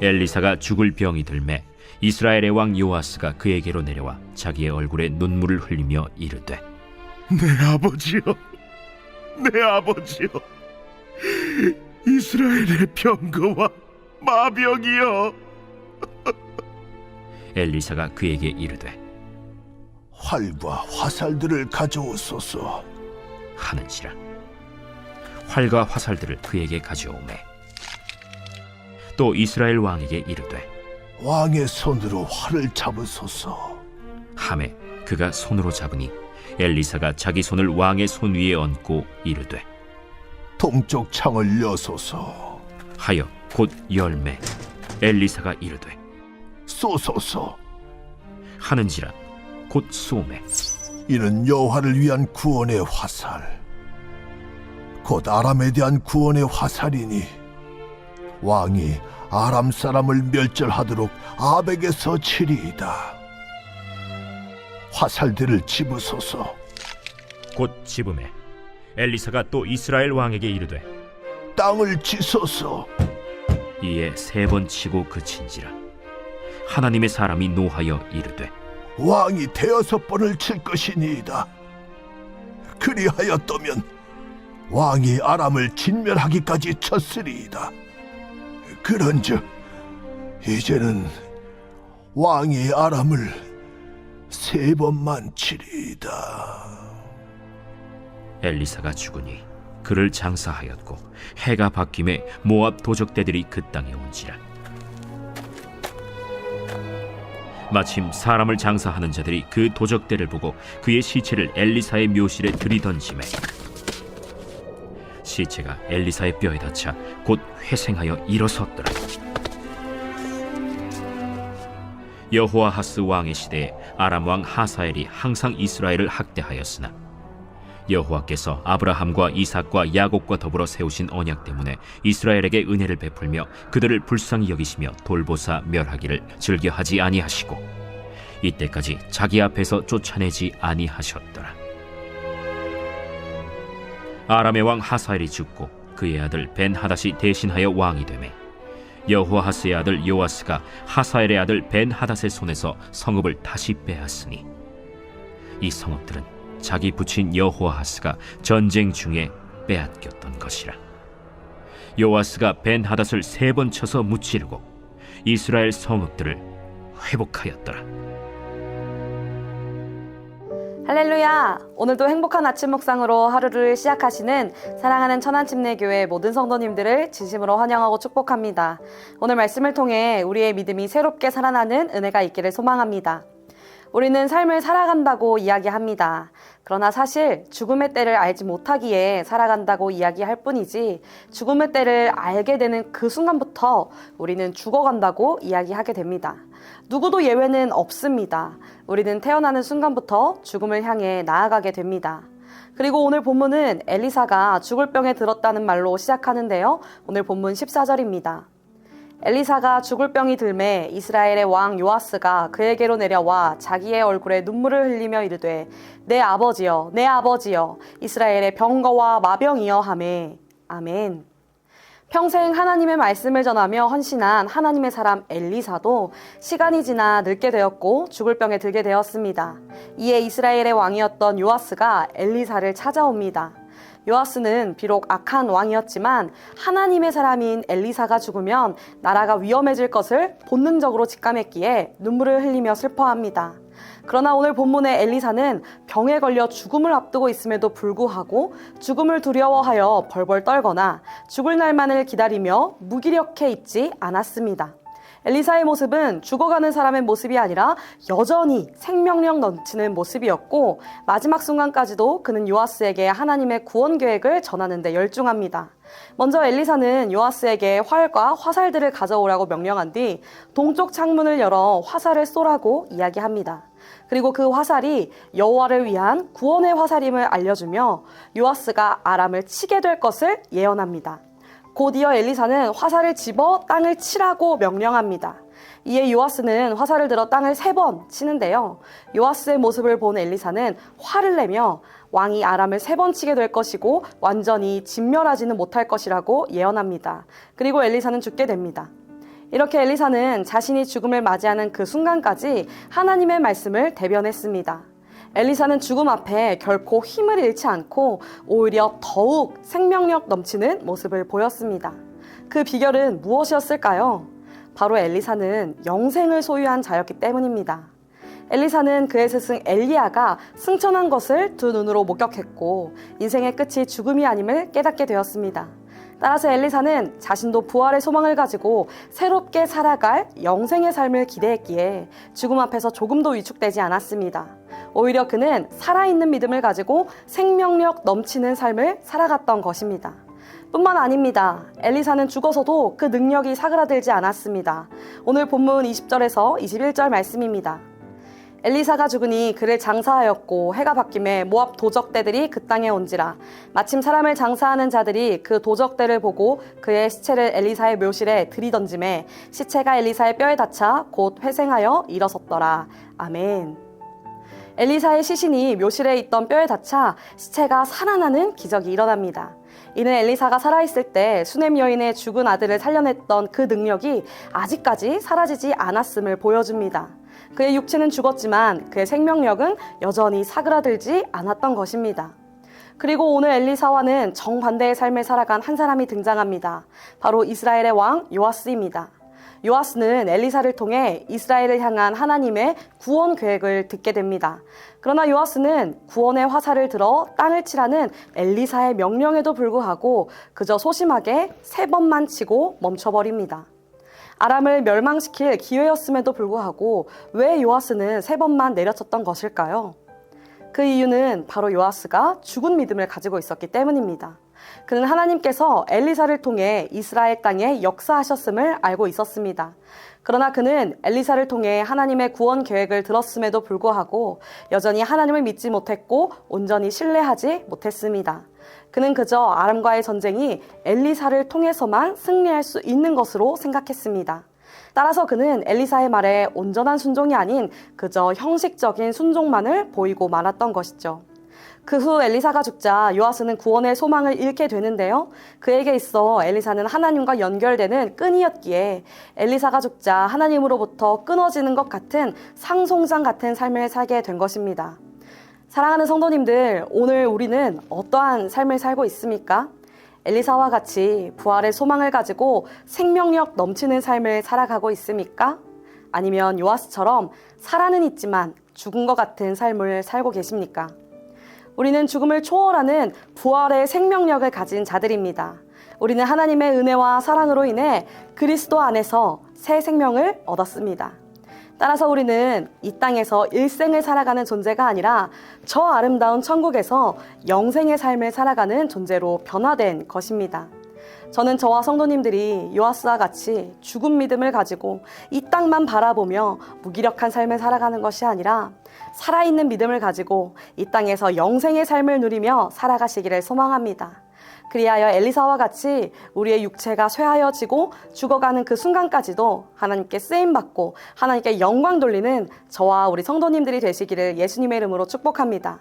엘리사가 죽을 병이 들매 이스라엘의 왕 요아스가 그에게로 내려와 자기의 얼굴에 눈물을 흘리며 이르되, 내 아버지여, 내 아버지여, 이스라엘의 병거와 마병이여. 엘리사가 그에게 이르되 활과 화살들을 가져오소서. 하는지라. 활과 화살들을 그에게 가져오매 또 이스라엘 왕에게 이르되 왕의 손으로 활을 잡으소서. 하매 그가 손으로 잡으니 엘리사가 자기 손을 왕의 손 위에 얹고 이르되 동쪽 창을 여소서. 하여 곧 열매. 엘리사가 이르되 쏘소서. 하는지라. 곧 쏘매 이는 여호와를 위한 구원의 화살, 곧 아람에 대한 구원의 화살이니 왕이 아람 사람을 멸절하도록 아벡에서 치리이다. 화살들을 집으소서. 곧 집음에 엘리사가 또 이스라엘 왕에게 이르되 땅을 치소서. 이에 세 번 치고 그친지라. 하나님의 사람이 노하여 이르되 왕이 대여섯 번을 칠 것이니이다. 그리하였더면 왕이 아람을 진멸하기까지 쳤으리이다. 그런즉 이제는 왕이 아람을 세 번만 치리이다. 엘리사가 죽으니 그를 장사하였고 해가 바뀜에 모압 도적대들이 그 땅에 온지라. 마침 사람을 장사하는 자들이 그 도적대를 보고 그의 시체를 엘리사의 묘실에 들이던지매 시체가 엘리사의 뼈에 닿자 곧 회생하여 일어섰더라. 여호아하스 왕의 시대에 아람 왕 하사엘이 항상 이스라엘을 학대하였으나 여호와께서 아브라함과 이삭과 야곱과 더불어 세우신 언약 때문에 이스라엘에게 은혜를 베풀며 그들을 불쌍히 여기시며 돌보사 멸하기를 즐겨하지 아니하시고 이때까지 자기 앞에서 쫓아내지 아니하셨더라. 아람의 왕 하사엘이 죽고 그의 아들 벤하닷이 대신하여 왕이 되매 여호아하스의 아들 요아스가 하사엘의 아들 벤하닷의 손에서 성읍을 다시 빼앗으니 이 성읍들은 자기 부친 여호아하스가 전쟁 중에 빼앗겼던 것이라. 요아스가 벤하닷을 세 번 쳐서 무찌르고 이스라엘 성읍들을 회복하였더라. 할렐루야! 오늘도 행복한 아침 묵상으로 하루를 시작하시는 사랑하는 천안침례교회 모든 성도님들을 진심으로 환영하고 축복합니다. 오늘 말씀을 통해 우리의 믿음이 새롭게 살아나는 은혜가 있기를 소망합니다. 우리는 삶을 살아간다고 이야기합니다. 그러나 사실 죽음의 때를 알지 못하기에 살아간다고 이야기할 뿐이지 죽음의 때를 알게 되는 그 순간부터 우리는 죽어간다고 이야기하게 됩니다. 누구도 예외는 없습니다. 우리는 태어나는 순간부터 죽음을 향해 나아가게 됩니다. 그리고 오늘 본문은 엘리사가 죽을 병에 들었다는 말로 시작하는데요. 오늘 본문 14절입니다. 엘리사가 죽을 병이 들매 이스라엘의 왕 요아스가 그에게로 내려와 자기의 얼굴에 눈물을 흘리며 이르되 내 아버지여 내 아버지여 이스라엘의 병거와 마병이여 하매. 아멘. 평생 하나님의 말씀을 전하며 헌신한 하나님의 사람 엘리사도 시간이 지나 늙게 되었고 죽을 병에 들게 되었습니다. 이에 이스라엘의 왕이었던 요아스가 엘리사를 찾아옵니다. 요아스는 비록 악한 왕이었지만 하나님의 사람인 엘리사가 죽으면 나라가 위험해질 것을 본능적으로 직감했기에 눈물을 흘리며 슬퍼합니다. 그러나 오늘 본문의 엘리사는 병에 걸려 죽음을 앞두고 있음에도 불구하고 죽음을 두려워하여 벌벌 떨거나 죽을 날만을 기다리며 무기력해 있지 않았습니다. 엘리사의 모습은 죽어가는 사람의 모습이 아니라 여전히 생명력 넘치는 모습이었고 마지막 순간까지도 그는 요아스에게 하나님의 구원 계획을 전하는 데 열중합니다. 먼저 엘리사는 요아스에게 활과 화살들을 가져오라고 명령한 뒤 동쪽 창문을 열어 화살을 쏘라고 이야기합니다. 그리고 그 화살이 여호와를 위한 구원의 화살임을 알려주며 요아스가 아람을 치게 될 것을 예언합니다. 곧이어 엘리사는 화살을 집어 땅을 치라고 명령합니다. 이에 요아스는 화살을 들어 땅을 3번 치는데요. 요아스의 모습을 본 엘리사는 화를 내며 왕이 아람을 3번 치게 될 것이고 완전히 진멸하지는 못할 것이라고 예언합니다. 그리고 엘리사는 죽게 됩니다. 이렇게 엘리사는 자신이 죽음을 맞이하는 그 순간까지 하나님의 말씀을 대변했습니다. 엘리사는 죽음 앞에 결코 힘을 잃지 않고 오히려 더욱 생명력 넘치는 모습을 보였습니다. 그 비결은 무엇이었을까요? 바로 엘리사는 영생을 소유한 자였기 때문입니다. 엘리사는 그의 스승 엘리야가 승천한 것을 두 눈으로 목격했고 인생의 끝이 죽음이 아님을 깨닫게 되었습니다. 따라서 엘리사는 자신도 부활의 소망을 가지고 새롭게 살아갈 영생의 삶을 기대했기에 죽음 앞에서 조금도 위축되지 않았습니다. 오히려 그는 살아있는 믿음을 가지고 생명력 넘치는 삶을 살아갔던 것입니다. 뿐만 아닙니다. 엘리사는 죽어서도 그 능력이 사그라들지 않았습니다. 오늘 본문 20절에서 21절 말씀입니다. 엘리사가 죽으니 그를 장사하였고 해가 바뀜에 모압 도적대들이 그 땅에 온지라. 마침 사람을 장사하는 자들이 그 도적대를 보고 그의 시체를 엘리사의 묘실에 들이던짐에 시체가 엘리사의 뼈에 닿자 곧 회생하여 일어섰더라. 아멘. 엘리사의 시신이 묘실에 있던 뼈에 닿자 시체가 살아나는 기적이 일어납니다. 이는 엘리사가 살아있을 때 수넴 여인의 죽은 아들을 살려냈던 그 능력이 아직까지 사라지지 않았음을 보여줍니다. 그의 육체는 죽었지만 그의 생명력은 여전히 사그라들지 않았던 것입니다. 그리고 오늘 엘리사와는 정반대의 삶을 살아간 한 사람이 등장합니다. 바로 이스라엘의 왕 요아스입니다. 요아스는 엘리사를 통해 이스라엘을 향한 하나님의 구원 계획을 듣게 됩니다. 그러나 요아스는 구원의 화살을 들어 땅을 치라는 엘리사의 명령에도 불구하고 그저 소심하게 3번만 치고 멈춰버립니다. 아람을 멸망시킬 기회였음에도 불구하고 왜 요아스는 3번만 내려쳤던 것일까요? 그 이유는 바로 요아스가 죽은 믿음을 가지고 있었기 때문입니다. 그는 하나님께서 엘리사를 통해 이스라엘 땅에 역사하셨음을 알고 있었습니다. 그러나 그는 엘리사를 통해 하나님의 구원 계획을 들었음에도 불구하고 여전히 하나님을 믿지 못했고 온전히 신뢰하지 못했습니다. 그는 그저 아람과의 전쟁이 엘리사를 통해서만 승리할 수 있는 것으로 생각했습니다. 따라서 그는 엘리사의 말에 온전한 순종이 아닌 그저 형식적인 순종만을 보이고 말았던 것이죠. 그 후 엘리사가 죽자 요아스는 구원의 소망을 잃게 되는데요. 그에게 있어 엘리사는 하나님과 연결되는 끈이었기에 엘리사가 죽자 하나님으로부터 끊어지는 것 같은 상송장 같은 삶을 살게 된 것입니다. 사랑하는 성도님들, 오늘 우리는 어떠한 삶을 살고 있습니까? 엘리사와 같이 부활의 소망을 가지고 생명력 넘치는 삶을 살아가고 있습니까? 아니면 요아스처럼 살아는 있지만 죽은 것 같은 삶을 살고 계십니까? 우리는 죽음을 초월하는 부활의 생명력을 가진 자들입니다. 우리는 하나님의 은혜와 사랑으로 인해 그리스도 안에서 새 생명을 얻었습니다. 따라서 우리는 이 땅에서 일생을 살아가는 존재가 아니라 저 아름다운 천국에서 영생의 삶을 살아가는 존재로 변화된 것입니다. 저는 저와 성도님들이 요아스와 같이 죽은 믿음을 가지고 이 땅만 바라보며 무기력한 삶을 살아가는 것이 아니라 살아있는 믿음을 가지고 이 땅에서 영생의 삶을 누리며 살아가시기를 소망합니다. 그리하여 엘리사와 같이 우리의 육체가 쇠하여지고 죽어가는 그 순간까지도 하나님께 쓰임받고 하나님께 영광 돌리는 저와 우리 성도님들이 되시기를 예수님의 이름으로 축복합니다.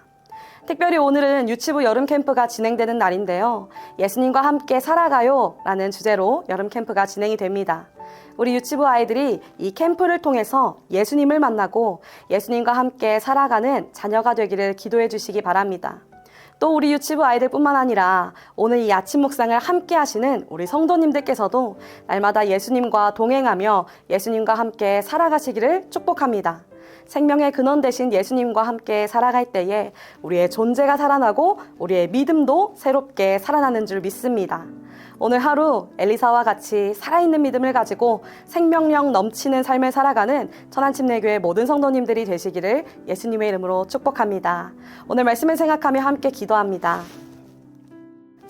특별히 오늘은 유치부 여름 캠프가 진행되는 날인데요. 예수님과 함께 살아가요 라는 주제로 여름 캠프가 진행이 됩니다. 우리 유치부 아이들이 이 캠프를 통해서 예수님을 만나고 예수님과 함께 살아가는 자녀가 되기를 기도해 주시기 바랍니다. 또 우리 유치부 아이들뿐만 아니라 오늘 이 아침 묵상을 함께 하시는 우리 성도님들께서도 날마다 예수님과 동행하며 예수님과 함께 살아가시기를 축복합니다. 생명의 근원 되신 예수님과 함께 살아갈 때에 우리의 존재가 살아나고 우리의 믿음도 새롭게 살아나는 줄 믿습니다. 오늘 하루 엘리사와 같이 살아있는 믿음을 가지고 생명력 넘치는 삶을 살아가는 천안침례교회 모든 성도님들이 되시기를 예수님의 이름으로 축복합니다. 오늘 말씀을 생각하며 함께 기도합니다.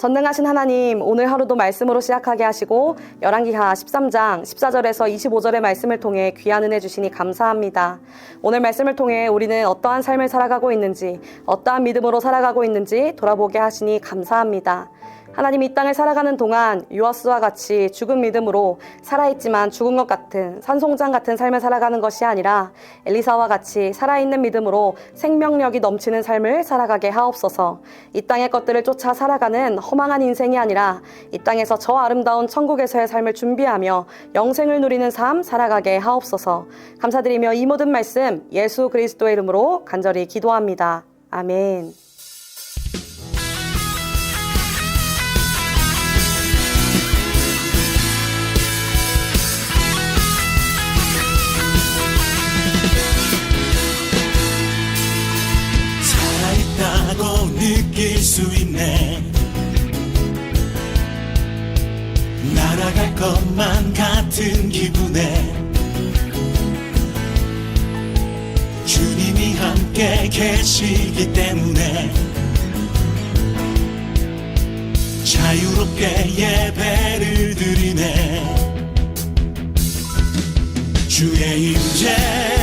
전능하신 하나님, 오늘 하루도 말씀으로 시작하게 하시고 열왕기하 13장 14절에서 25절의 말씀을 통해 귀한 은혜 주시니 감사합니다. 오늘 말씀을 통해 우리는 어떠한 삶을 살아가고 있는지, 어떠한 믿음으로 살아가고 있는지 돌아보게 하시니 감사합니다. 하나님 이 땅을 살아가는 동안 요아스와 같이 죽은 믿음으로 살아있지만 죽은 것 같은 산송장 같은 삶을 살아가는 것이 아니라 엘리사와 같이 살아있는 믿음으로 생명력이 넘치는 삶을 살아가게 하옵소서. 이 땅의 것들을 쫓아 살아가는 허망한 인생이 아니라 이 땅에서 저 아름다운 천국에서의 삶을 준비하며 영생을 누리는 삶 살아가게 하옵소서. 감사드리며 이 모든 말씀 예수 그리스도의 이름으로 간절히 기도합니다. 아멘. 살아있다고 느낄 수 있네. 날아갈 것만 같은 기분에 주님이 함께 계시기 때문에 자유롭게 예배를 드리네. 주의 임재